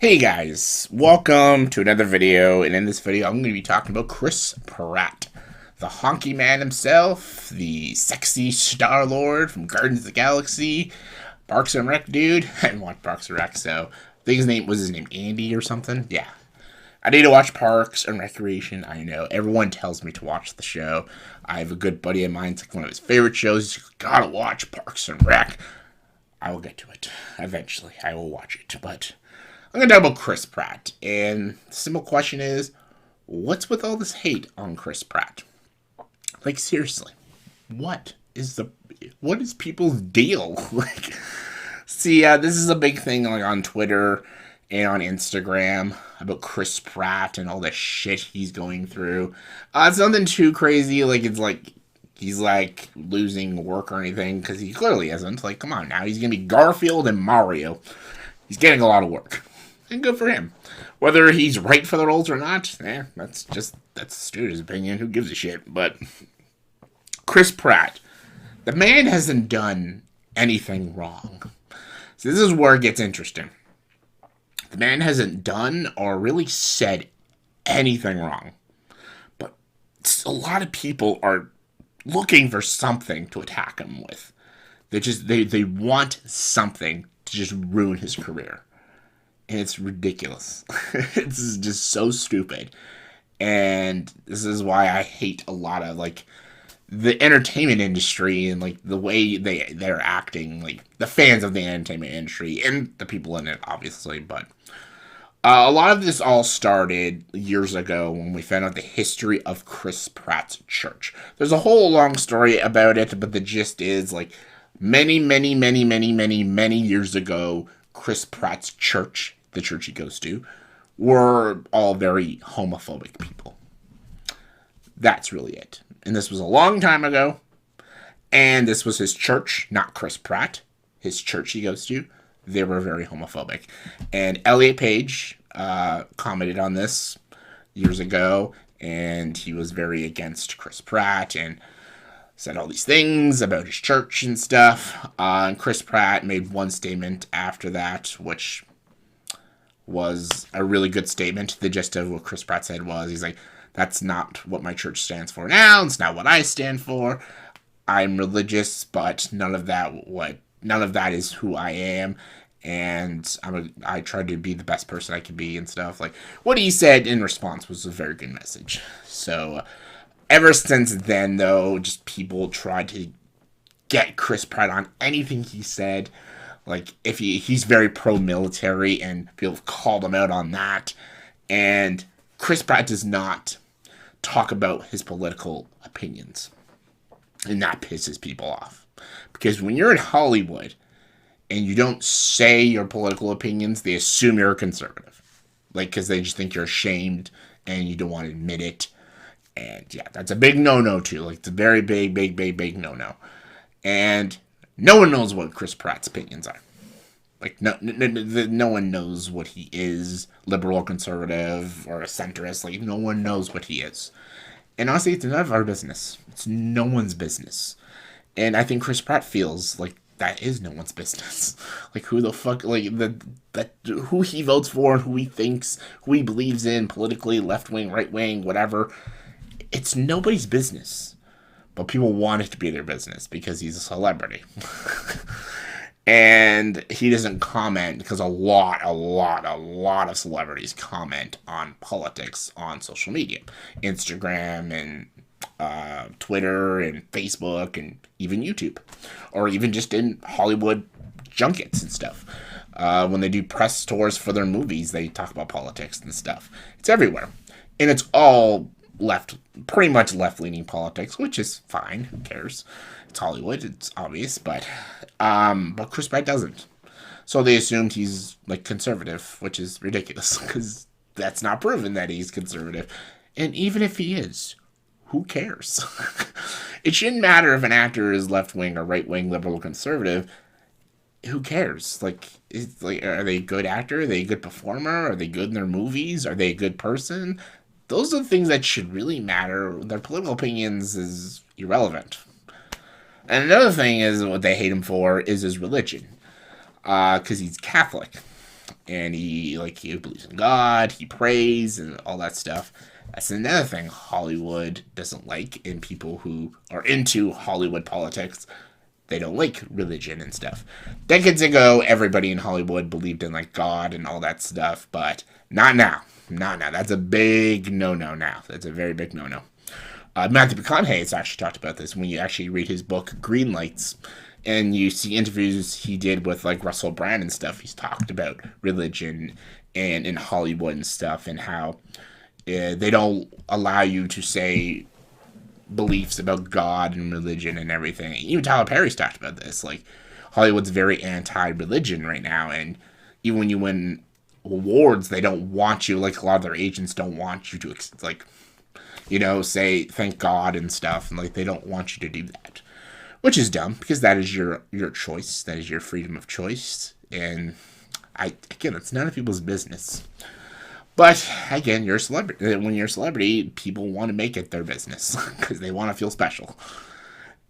Hey guys, welcome to another video, and in this video I'm going to be talking about Chris Pratt, the honky man himself, the sexy Star-Lord from Guardians of the Galaxy, Parks and Rec dude. I haven't watched Parks and Rec, so I think his name Andy or something? Yeah. I need to watch Parks and Recreation, I know. Everyone tells me to watch the show. I have a good buddy of mine, it's like one of his favorite shows. He's like, gotta watch Parks and Rec. I will get to it. Eventually, I will watch it, but I'm going to talk about Chris Pratt, and the simple question is, what's with all this hate on Chris Pratt? Like, seriously, what is people's deal? This is a big thing like on Twitter and on Instagram about Chris Pratt and all the shit he's going through. It's nothing too crazy, he's like losing work or anything, because he clearly isn't. Like, come on now, he's going to be Garfield and Mario. He's getting a lot of work. And good for him. Whether he's right for the roles or not, that's the studio's opinion. Who gives a shit? But Chris Pratt, the man hasn't done anything wrong. So this is where it gets interesting. The man hasn't done or really said anything wrong. But a lot of people are looking for something to attack him with. They want something to just ruin his career. And it's ridiculous. It's just so stupid. And this is why I hate a lot of, the entertainment industry and, the way they're acting. The fans of the entertainment industry and the people in it, obviously. But a lot of this all started years ago when we found out the history of Chris Pratt's church. There's a whole long story about it, but the gist is, many years ago, Chris Pratt's church, the church he goes to, were all very homophobic people. That's really it. And this was a long time ago. And this was his church, not Chris Pratt. His church he goes to, they were very homophobic. And Elliot Page commented on this years ago. And he was very against Chris Pratt and said all these things about his church and stuff. And Chris Pratt made one statement after that, which was a really good statement. The gist of what Chris Pratt said was, he's like, that's not what my church stands for now. It's not what I stand for. I'm religious, but none of that is who I am. And I try to be the best person I can be and stuff. What he said in response was a very good message. So ever since then, though, just people tried to get Chris Pratt on anything he said. If he's very pro-military, and people have called him out on that. And Chris Pratt does not talk about his political opinions. And that pisses people off. Because when you're in Hollywood and you don't say your political opinions, they assume you're a conservative. Because they just think you're ashamed and you don't want to admit it. And yeah, that's a big no-no too. It's a very big no-no. And no one knows what Chris Pratt's opinions are. No one knows what he is, liberal or conservative or a centrist. No one knows what he is. And honestly, it's none of our business. It's no one's business. And I think Chris Pratt feels like that is no one's business. Who the fuck, who he votes for, who he thinks, who he believes in politically, left wing, right wing, whatever. It's nobody's business. But people want it to be their business because he's a celebrity. And he doesn't comment because a lot of celebrities comment on politics on social media. Instagram and Twitter and Facebook and even YouTube. Or even just in Hollywood junkets and stuff. When they do press tours for their movies, they talk about politics and stuff. It's everywhere. And it's all pretty much left-leaning politics, which is fine. Who cares? It's Hollywood. It's obvious, but Chris Pratt doesn't. So they assumed he's conservative, which is ridiculous because that's not proven that he's conservative. And even if he is, who cares? It shouldn't matter if an actor is left-wing or right-wing, liberal or conservative. Who cares? Are they a good actor? Are they a good performer? Are they good in their movies? Are they a good person? Those are the things that should really matter. Their political opinions is irrelevant. And another thing is what they hate him for is his religion. Because he's Catholic. and he believes in God, he prays, and all that stuff. That's another thing Hollywood doesn't like, and people who are into Hollywood politics, they don't like religion and stuff. Decades ago, everybody in Hollywood believed in like God and all that stuff, but not now. Not now. That's a big no-no now. That's a very big no-no. Matthew McConaughey has actually talked about this when you actually read his book Green Lights, and you see interviews he did with like Russell Brand and stuff. He's talked about religion and in Hollywood and stuff, and how they don't allow you to say beliefs about God and religion and everything. Even Tyler Perry's talked about this. Like, Hollywood's very anti-religion right now, and even when you win awards, they don't want you, like, a lot of their agents don't want you to, like, say thank God and stuff, and like they don't want you to do that, which is dumb because that is your choice, that is your freedom of choice, and again, it's none of people's business. But again, you're a celebrity. When you're a celebrity, people want to make it their business because they want to feel special.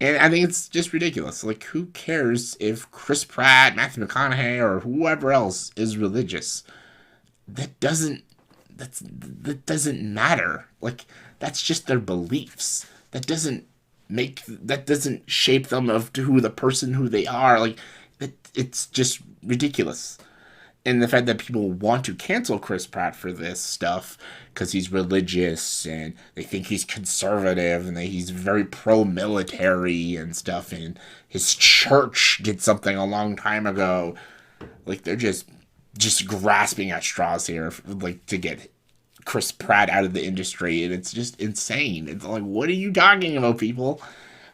And I think it's just ridiculous. Like, who cares if Chris Pratt, Matthew McConaughey, or whoever else is religious? That doesn't matter. Like, that's just their beliefs. That doesn't shape them who they are. Like, it's just ridiculous. And the fact that people want to cancel Chris Pratt for this stuff because he's religious and they think he's conservative and that he's very pro-military and stuff, and his church did something a long time ago. Like, they're just grasping at straws here, like, to get Chris Pratt out of the industry, and it's just insane. It's like, what are you talking about, people?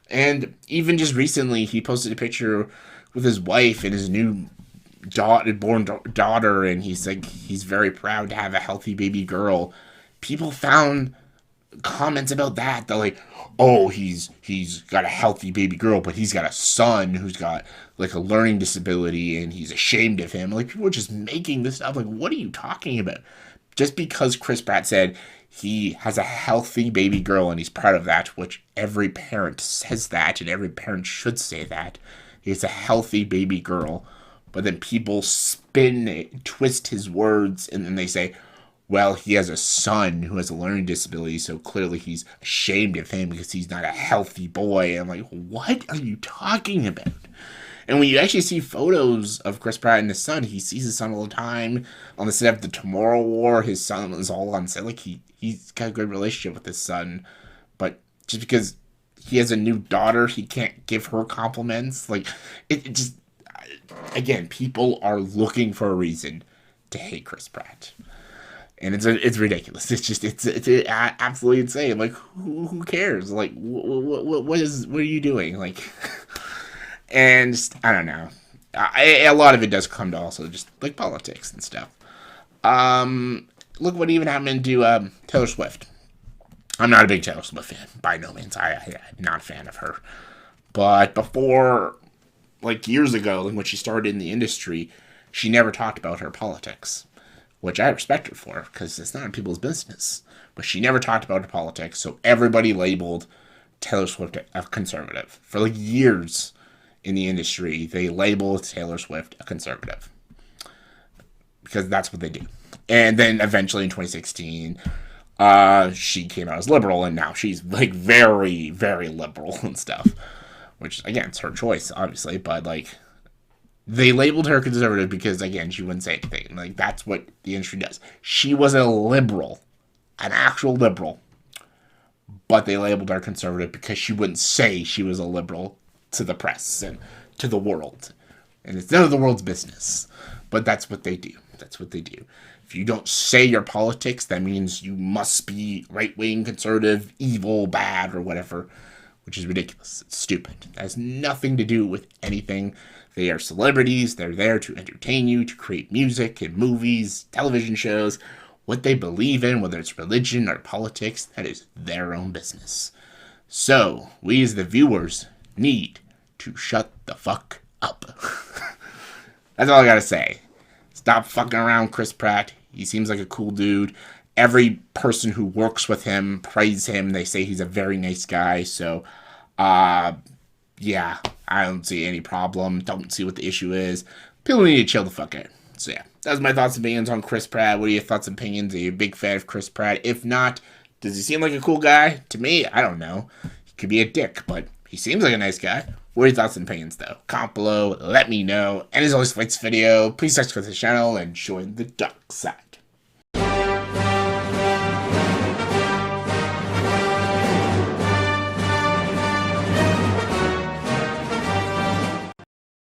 And even just recently, he posted a picture with his wife and his new born daughter, and he's like, he's very proud to have a healthy baby girl. People found comments about that. They're like, oh, he's got a healthy baby girl, but he's got a son who's got like a learning disability, and he's ashamed of him. Like, people are just making this up. Like, what are you talking about? Just because Chris Pratt said he has a healthy baby girl and he's proud of that, which every parent says that, and every parent should say that. He has a healthy baby girl. But then people twist his words, and then they say, well, he has a son who has a learning disability, so clearly he's ashamed of him because he's not a healthy boy. And I'm like, what are you talking about? And when you actually see photos of Chris Pratt and his son, he sees his son all the time. On the set of The Tomorrow War, his son is all on set. Like, he's got a good relationship with his son. But just because he has a new daughter, he can't give her compliments. Like, it just... Again, people are looking for a reason to hate Chris Pratt, and it's ridiculous. It's absolutely insane. Like, who cares? Like, what are you doing? Like, and I don't know. A lot of it does come to also just like politics and stuff. Look what even happened to Taylor Swift. I'm not a big Taylor Swift fan by no means. I'm not a fan of her, but before, like, years ago, when she started in the industry, she never talked about her politics, which I respect her for, because it's not people's business. But she never talked about her politics, so everybody labeled Taylor Swift a conservative. For, like, years in the industry, they labeled Taylor Swift a conservative, because that's what they do. And then eventually in 2016, she came out as liberal, and now she's, like, very, very liberal and stuff. Which, again, it's her choice, obviously, but, like, they labeled her conservative because, again, she wouldn't say anything. Like, that's what the industry does. She was a liberal, an actual liberal, but they labeled her conservative because she wouldn't say she was a liberal to the press and to the world. And it's none of the world's business, but that's what they do. That's what they do. If you don't say your politics, that means you must be right-wing, conservative, evil, bad, or whatever, which is ridiculous. It's stupid. It has nothing to do with anything. They are celebrities. They're there to entertain you, to create music and movies, television shows. What they believe in, whether it's religion or politics, that is their own business. So, we as the viewers need to shut the fuck up. That's all I gotta say. Stop fucking around Chris Pratt. He seems like a cool dude. Every person who works with him praise him. They say he's a very nice guy. So, yeah, I don't see any problem. Don't see what the issue is. People need to chill the fuck out. So yeah, that was my thoughts and opinions on Chris Pratt. What are your thoughts and opinions? Are you a big fan of Chris Pratt? If not, does he seem like a cool guy? To me, I don't know. He could be a dick, but he seems like a nice guy. What are your thoughts and opinions, though? Comment below, let me know. And as always, for this video, please subscribe to the channel and join the dark side.